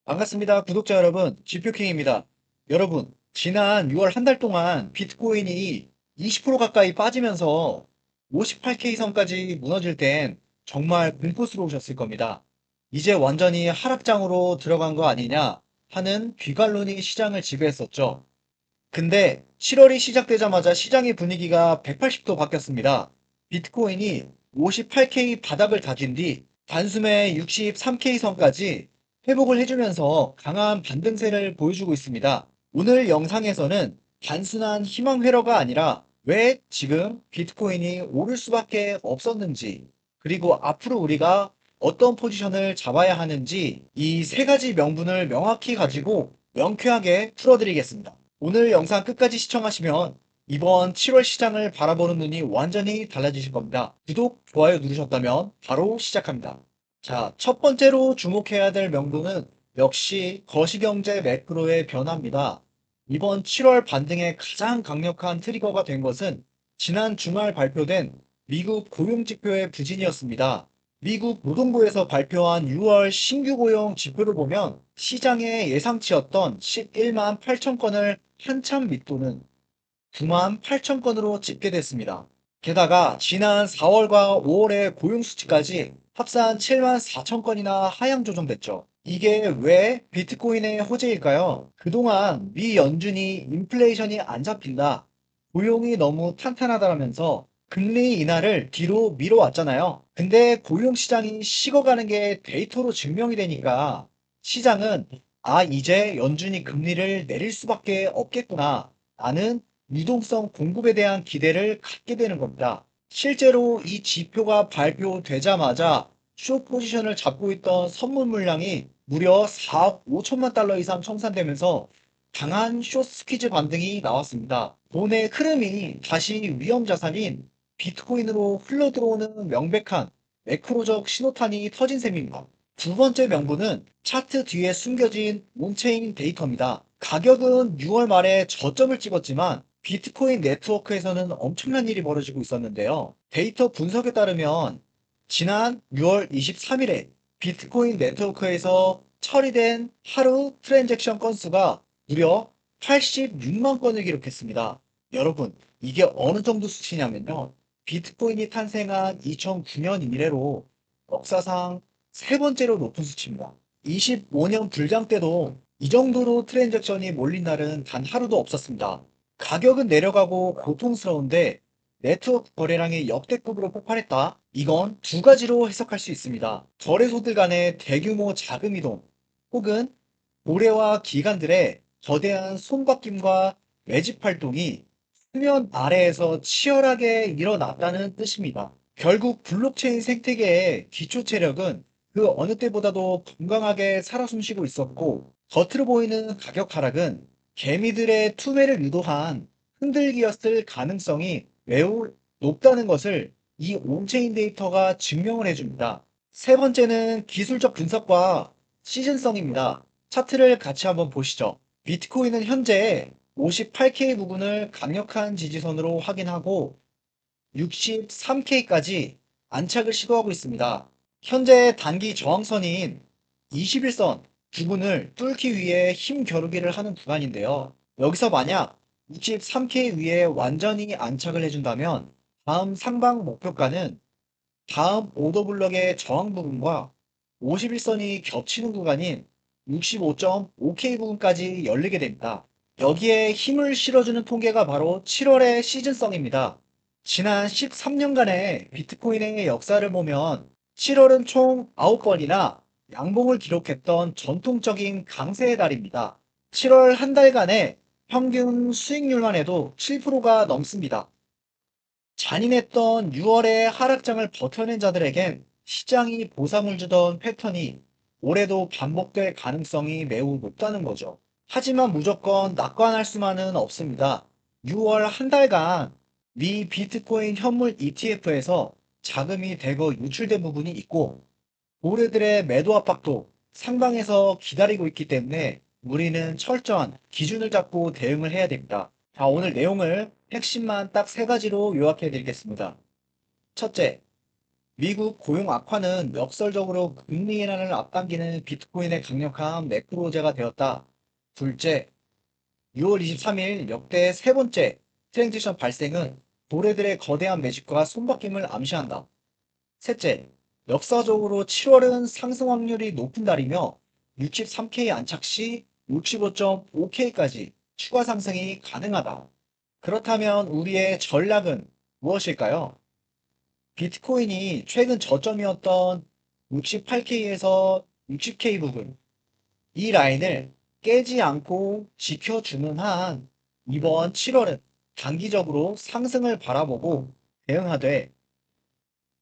반갑습니다. 구독자 여러분, 지표킹입니다. 여러분, 지난 6월 한 달 동안 비트코인이 20% 가까이 빠지면서 58K 선까지 무너질 땐 정말 공포스러우셨을 겁니다. 이제 완전히 하락장으로 들어간 거 아니냐 하는 비관론이 시장을 지배했었죠. 근데 7월이 시작되자마자 시장의 분위기가 180도 바뀌었습니다. 비트코인이 58K 바닥을 다진 뒤 단숨에 63K 선까지 회복을 해주면서 강한 반등세를 보여주고 있습니다. 오늘 영상에서는 단순한 희망 회로가 아니라 왜 지금 비트코인이 오를 수밖에 없었는지, 그리고 앞으로 우리가 어떤 포지션을 잡아야 하는지 이 세 가지 명분을 명확히 가지고 명쾌하게 풀어드리겠습니다. 오늘 영상 끝까지 시청하시면 이번 7월 시장을 바라보는 눈이 완전히 달라지실 겁니다. 구독, 좋아요 누르셨다면 바로 시작합니다. 자, 첫 번째로 주목해야 될 명분은 역시 거시경제 매크로의 변화입니다. 이번 7월 반등의 가장 강력한 트리거가 된 것은 지난 주말 발표된 미국 고용지표의 부진이었습니다. 미국 노동부에서 발표한 6월 신규 고용 지표를 보면 시장의 예상치였던 11만 8천 건을 한참 밑도는 9만 8천 건으로 집계됐습니다. 게다가 지난 4월과 5월의 고용 수치까지 합산 7만 4천 건이나 하향 조정됐죠. 이게 왜 비트코인의 호재일까요? 그동안 미 연준이 인플레이션이 안 잡힌다, 고용이 너무 탄탄하다라면서 금리 인하를 뒤로 미뤄왔잖아요. 근데 고용 시장이 식어가는 게 데이터로 증명이 되니까 시장은 이제 연준이 금리를 내릴 수밖에 없겠구나 라는 유동성 공급에 대한 기대를 갖게 되는 겁니다. 실제로 이 지표가 발표되자마자 숏 포지션을 잡고 있던 선물 물량이 무려 4억 5천만 달러 이상 청산되면서 강한 숏 스퀴즈 반등이 나왔습니다. 돈의 흐름이 다시 위험 자산인 비트코인으로 흘러들어오는 명백한 매크로적 신호탄이 터진 셈입니다. 두 번째 명분은 차트 뒤에 숨겨진 온체인 데이터입니다. 가격은 6월 말에 저점을 찍었지만 비트코인 네트워크에서는 엄청난 일이 벌어지고 있었는데요. 데이터 분석에 따르면 지난 6월 23일에 비트코인 네트워크에서 처리된 하루 트랜잭션 건수가 무려 86만 건을 기록했습니다. 여러분, 이게 어느 정도 수치냐면요. 비트코인이 탄생한 2009년 이래로 역사상 세 번째로 높은 수치입니다. 25년 불장 때도 이 정도로 트랜잭션이 몰린 날은 단 하루도 없었습니다. 가격은 내려가고 고통스러운데 네트워크 거래량이 역대급으로 폭발했다. 이건 두 가지로 해석할 수 있습니다. 거래소들 간의 대규모 자금 이동, 혹은 고래와 기관들의 거대한 손바뀜과 매집 활동이 수면 아래에서 치열하게 일어났다는 뜻입니다. 결국 블록체인 생태계의 기초 체력은 그 어느 때보다도 건강하게 살아 숨쉬고 있었고, 겉으로 보이는 가격 하락은 개미들의 투매를 유도한 흔들기였을 가능성이 매우 높다는 것을 이 온체인 데이터가 증명을 해줍니다. 세 번째는 기술적 분석과 시즌성입니다. 차트를 같이 한번 보시죠. 비트코인은 현재 58K 부근을 강력한 지지선으로 확인하고 63K까지 안착을 시도하고 있습니다. 현재 단기 저항선인 21선 부근을 뚫기 위해 힘 겨루기를 하는 구간인데요. 여기서 만약 63K 위에 완전히 안착을 해준다면 다음 상방 목표가는 다음 오더블럭의 저항 부분과 51선이 겹치는 구간인 65.5K 부분까지 열리게 됩니다. 여기에 힘을 실어주는 통계가 바로 7월의 시즌성입니다. 지난 13년간의 비트코인의 역사를 보면 7월은 총 9번이나 양봉을 기록했던 전통적인 강세의 달입니다. 7월 한 달간의 평균 수익률만 해도 7%가 넘습니다. 잔인했던 6월의 하락장을 버텨낸 자들에겐 시장이 보상을 주던 패턴이 올해도 반복될 가능성이 매우 높다는 거죠. 하지만 무조건 낙관할 수만은 없습니다. 6월 한 달간 미 비트코인 현물 ETF에서 자금이 대거 유출된 부분이 있고, 고래들의 매도 압박도 상방에서 기다리고 있기 때문에 우리는 철저한 기준을 잡고 대응을 해야 됩니다. 자, 오늘 내용을 핵심만 딱 세 가지로 요약해 드리겠습니다. 첫째, 미국 고용 악화는 역설적으로 금리 인하를 앞당기는 비트코인의 강력한 매크로제가 되었다. 둘째, 6월 23일 역대 세 번째 트랜지션 발생은 도래들의 거대한 매집과 손바뀜을 암시한다. 셋째, 역사적으로 7월은 상승 확률이 높은 달이며 63K 안착 시 65.5K까지 추가 상승이 가능하다. 그렇다면 우리의 전략은 무엇일까요? 비트코인이 최근 저점이었던 68K에서 60K 부분, 이 라인을 깨지 않고 지켜주는 한 이번 7월은 단기적으로 상승을 바라보고 대응하되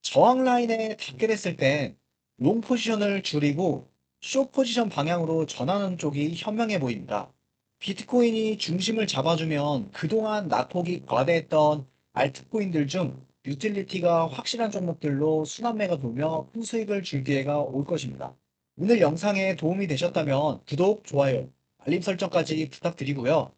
저항 라인에 닿게 됐을 땐 롱 포지션을 줄이고 숏 포지션 방향으로 전하는 쪽이 현명해 보입니다. 비트코인이 중심을 잡아주면 그동안 낙폭이 과대했던 알트코인들 중 유틸리티가 확실한 종목들로 순환매가 돌며 큰 수익을 줄 기회가 올 것입니다. 오늘 영상에 도움이 되셨다면 구독, 좋아요, 알림 설정까지 부탁드리고요.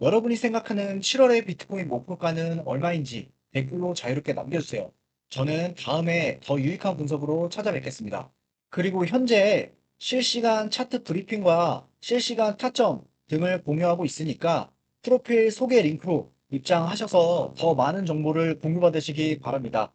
여러분이 생각하는 7월의 비트코인 목표가는 얼마인지 댓글로 자유롭게 남겨주세요. 저는 다음에 더 유익한 분석으로 찾아뵙겠습니다. 그리고 현재 실시간 차트 브리핑과 실시간 타점 등을 공유하고 있으니까 프로필 소개 링크로 입장하셔서 더 많은 정보를 공유받으시기 바랍니다.